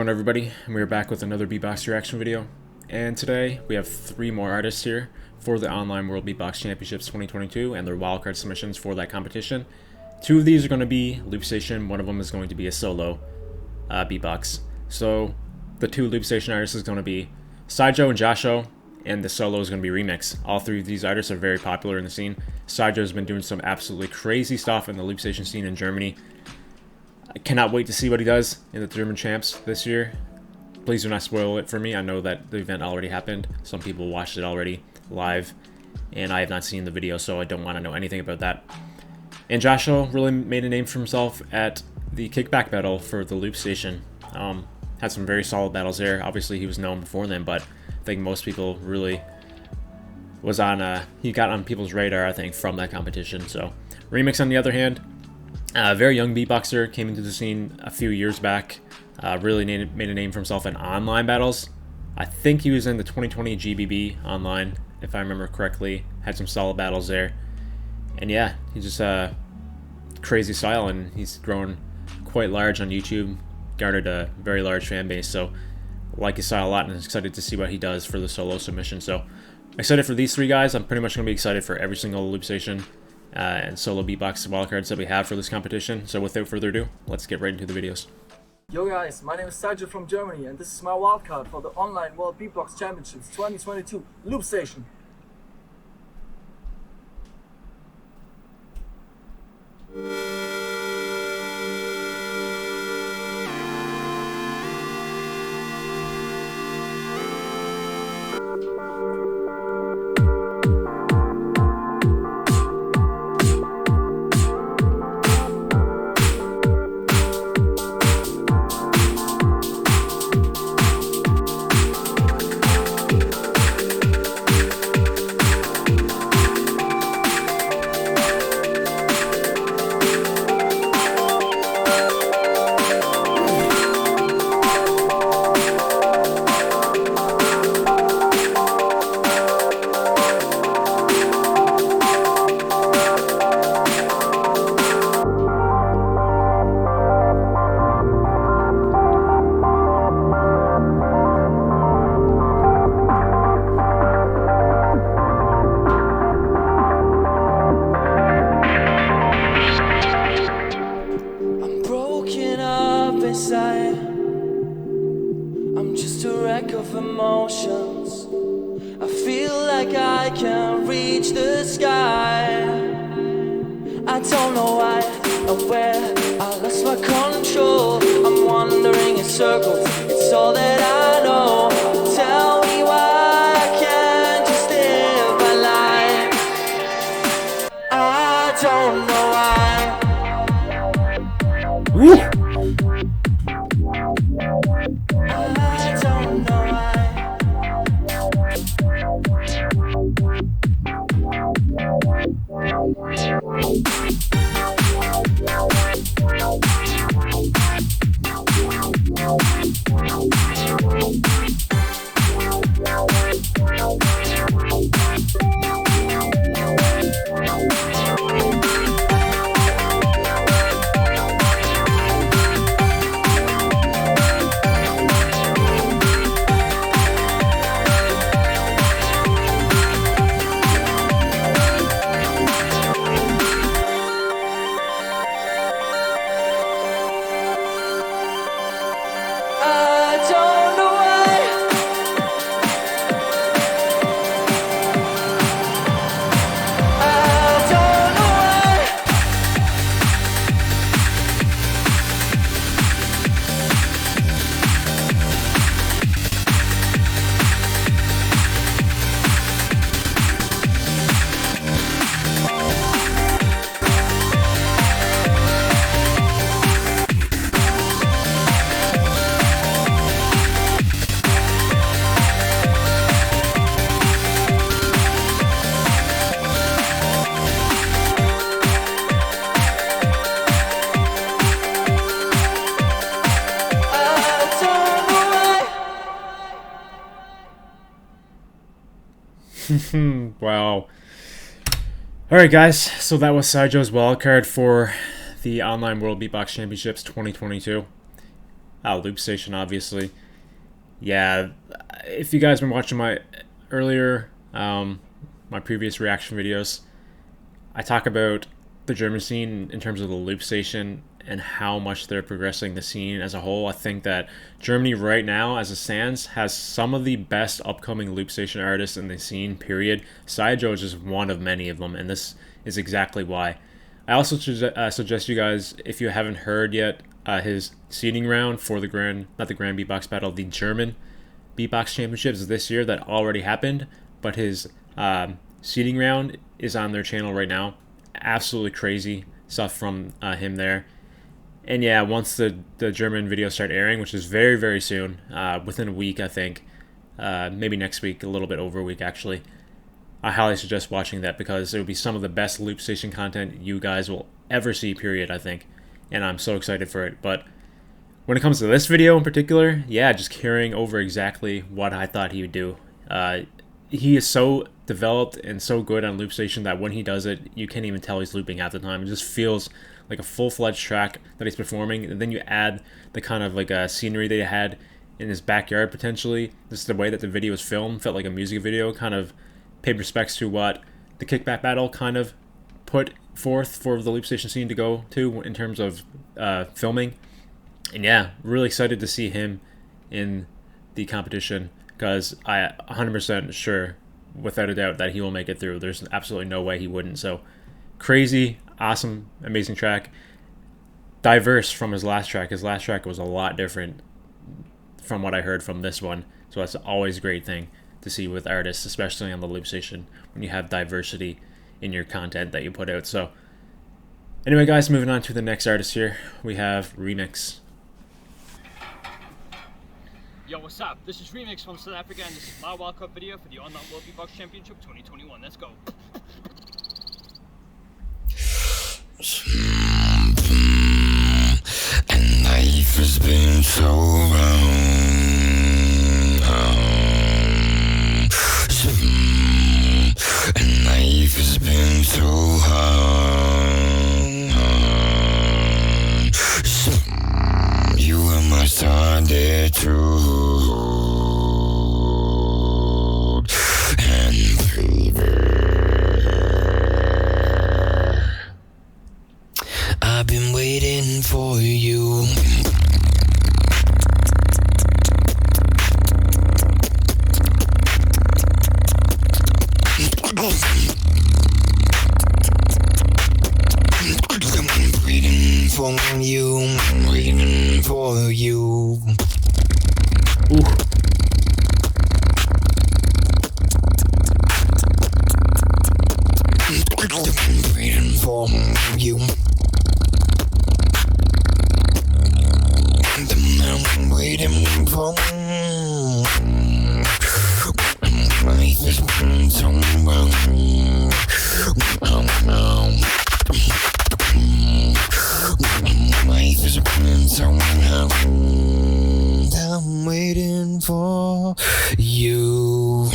Hello everybody, and we are back with another beatbox reaction video. And today we have 3 more artists here for the Online World Beatbox Championships 2022 and their wildcard submissions for that competition. 2 of these are going to be Loop Station, one of them is going to be a solo beatbox. So the 2 Loop Station artists is going to be SyJo and Josho, and the solo is going to be Remix. All 3 of these artists are very popular in the scene. SyJo has been doing some absolutely crazy stuff in the Loop Station scene in Germany. I cannot wait to see what he does in the German champs this year. Please do not spoil it for me. I know that the event already happened. Some people watched it already live, and I have not seen the video, so I don't want to know anything about that. And Josho really made a name for himself at the kickback battle for the Loop Station. Had some very solid battles there. Obviously, he was known before then, but I think most people really was on. He got on people's radar, I think, from that competition. So, Remix on the other hand. Very young beatboxer, came into the scene a few years back, really made a name for himself in online battles. I think he was in the 2020 GBB online, if I remember correctly, had some solid battles there. And yeah, he's just crazy style, and he's grown quite large on YouTube, garnered a very large fan base, so I like his style a lot and I'm excited to see what he does for the solo submission. So excited for these 3 guys. I'm pretty much going to be excited for every single Loop Station and solo beatbox wildcards that we have for this competition. So without further ado, let's get right into the videos. Yo guys, my name is Saijo from Germany, and this is my wildcard for the Online World Beatbox Championships 2022 Loop Station. I'm just a wreck of emotions. I feel like I can't reach the sky. I don't know why or where I lost my control. I'm wandering in circles, it's all that I know. Tell me why I can't just live my life. I don't know why. Woo! Wow. Alright guys, so that was SyJo's wildcard for the Online World Beatbox Championships 2022. Loop Station, obviously. Yeah, if you guys been watching my earlier, my previous reaction videos, I talk about the German scene in terms of the Loop Station and how much they're progressing the scene as a whole. I think that Germany right now, as it stands, has some of the best upcoming Loop Station artists in the scene, period. Saijo is just one of many of them, and this is exactly why. I also suggest you guys, if you haven't heard yet, his seeding round for the not the Grand Beatbox Battle, the German Beatbox Championships this year that already happened, but his seeding round is on their channel right now. Absolutely crazy stuff from him there. And yeah, once the German videos start airing, which is very, very soon, within a week, I think, maybe next week, a little bit over a week actually, I highly suggest watching that because it will be some of the best Loop Station content you guys will ever see, period, I think. And I'm so excited for it. But when it comes to this video in particular, yeah, just carrying over exactly what I thought he would do. He is so developed and so good on Loop Station that when he does it, you can't even tell he's looping half the time. It just feels like a full-fledged track that he's performing, and then you add the kind of like scenery that he had in his backyard potentially. This is the way that the video was filmed, felt like a music video, kind of paid respects to what the Kickback Battle kind of put forth for the Loop Station scene to go to in terms of filming. And yeah, really excited to see him in the competition because I 100% sure, without a doubt, that he will make it through. There's absolutely no way he wouldn't. So crazy, awesome, amazing track. Diverse from his last track. His last track was a lot different from what I heard from this one. So that's always a great thing to see with artists, especially on the Loop Station, when you have diversity in your content that you put out. So anyway, guys, moving on to the next artist here. We have Remix. Yo, what's up? This is Remix from South Africa, and this is my wildcard video for the Online World Beatbox Championship 2021. Let's go. And life has been so wrong. And life has been so hard. You were my Sunday truth. And baby, I've been waiting for you. Waiting for you, waiting for you. Waiting for you. I'm waiting for life has been so wrong. Life has been so wrong. I'm waiting for you.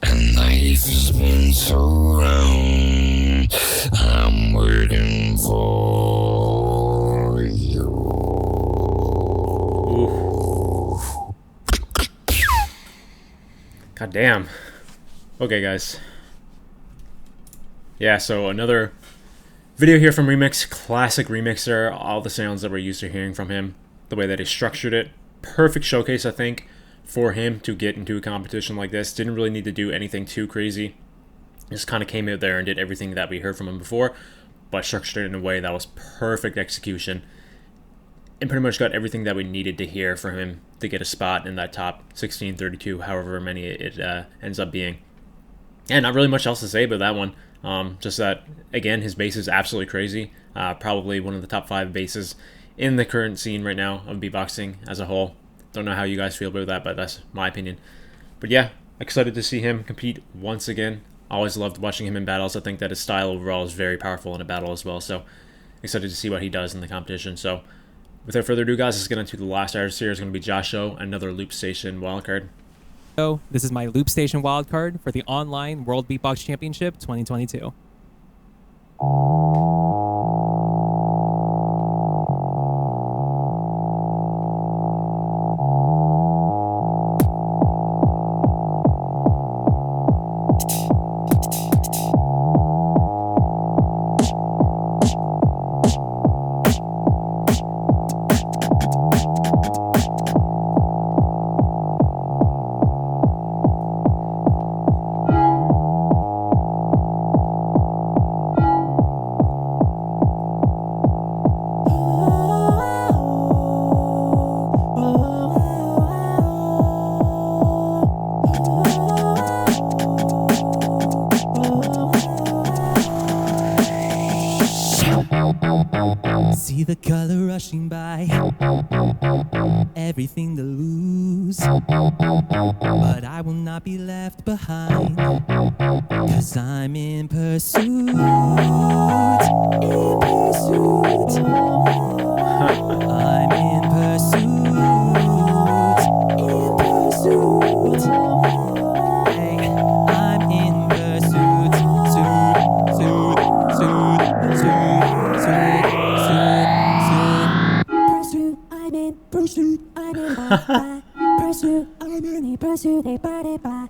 And life has been so wrong. I'm waiting for you. God damn. Okay, guys. Yeah, so another video here from Remix. Classic remixer. All the sounds that we're used to hearing from him. The way that he structured it. Perfect showcase, I think, for him to get into a competition like this. Didn't really need to do anything too crazy. Just kind of came out there and did everything that we heard from him before, but structured it in a way that was perfect execution. And pretty much got everything that we needed to hear from him to get a spot in that top 16, 32, however many it ends up being. And not really much else to say about that one. Just that, again, his bass is absolutely crazy. Probably one of the top 5 basses in the current scene right now of beatboxing as a whole. Don't know how you guys feel about that, but that's my opinion. But yeah, excited to see him compete once again. Always loved watching him in battles. I think that his style overall is very powerful in a battle as well. So excited to see what he does in the competition. So without further ado, guys, let's get into the last artist here. It's going to be Josho, another Loop Station wildcard. So this is my Loop Station wildcard for the online World Beatbox Championship 2022. See the color rushing by, everything to lose, but I will not be left behind, 'cause I'm in pursuit, I'm in pursuit, hey, I'm in pursuit, pursuit, I'm in pursuit, I'm in pursuit, a body by.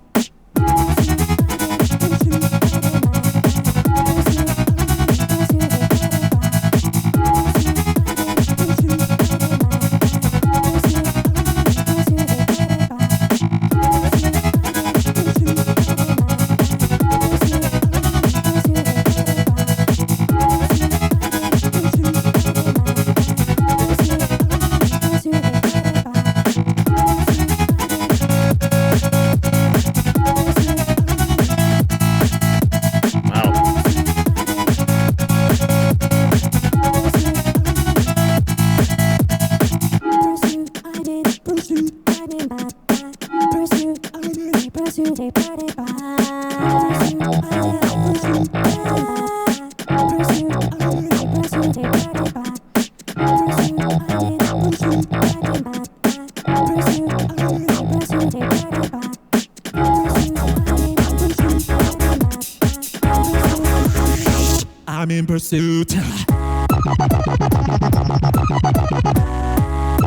I'm in pursuit.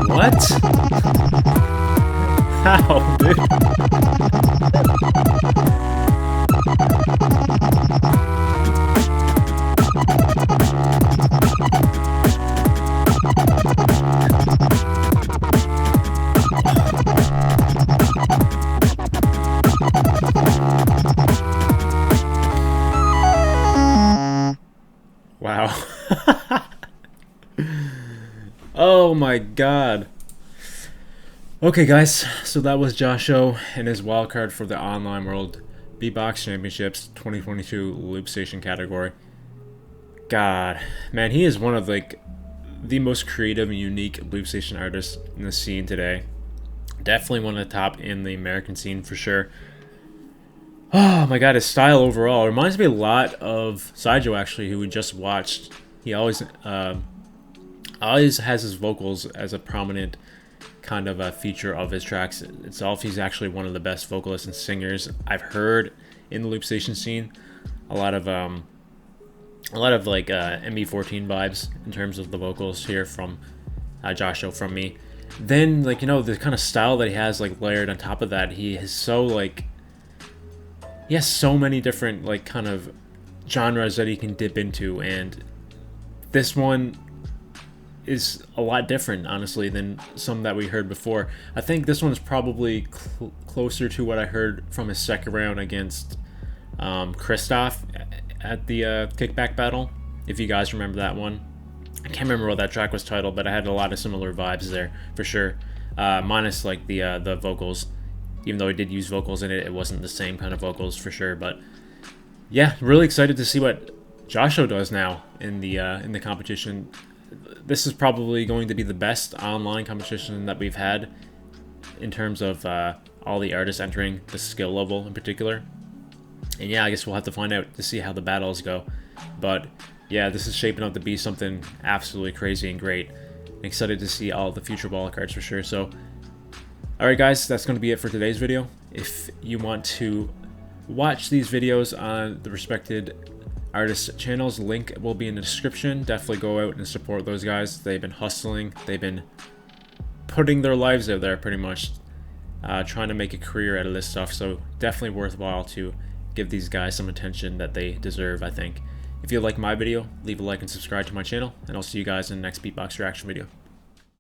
What? How, dude? Wow. Oh my god. Okay guys, so that was Josho and his wildcard for the Online World Beatbox Championships 2022 Loop Station category. God, man, he is one of like the most creative and unique Loop Station artists in the scene today. Definitely one of the top in the American scene for sure. Oh my god, his style overall reminds me a lot of Saijo, actually, who we just watched. He always has his vocals as a prominent kind of a feature of his tracks itself. He's actually one of the best vocalists and singers I've heard in the Loop Station scene. A lot of like MB14 vibes in terms of the vocals here from Josho from me. Then, like, you know, the kind of style that he has like layered on top of that, he has so many different like kind of genres that he can dip into, and this one is a lot different, honestly, than some that we heard before. I think this one is probably closer to what I heard from his second round against Christoph at the kickback battle, if you guys remember that one. I can't remember what that track was titled, but I had a lot of similar vibes there for sure, minus like the vocals. Even though he did use vocals in it, it wasn't the same kind of vocals for sure. But yeah, really excited to see what Josho does now in the competition. This is probably going to be the best online competition that we've had in terms of all the artists entering the skill level in particular. And yeah, I guess we'll have to find out to see how the battles go. But yeah, this is shaping up to be something absolutely crazy and great. I'm excited to see all the future wildcards for sure. So, alright guys, that's going to be it for today's video. If you want to watch these videos on the respected artists' channels, link will be in the description. Definitely go out and support those guys. They've been hustling. They've been putting their lives out there pretty much, trying to make a career out of this stuff. So definitely worthwhile to give these guys some attention that they deserve, I think. If you like my video, leave a like and subscribe to my channel, and I'll see you guys in the next beatbox reaction video.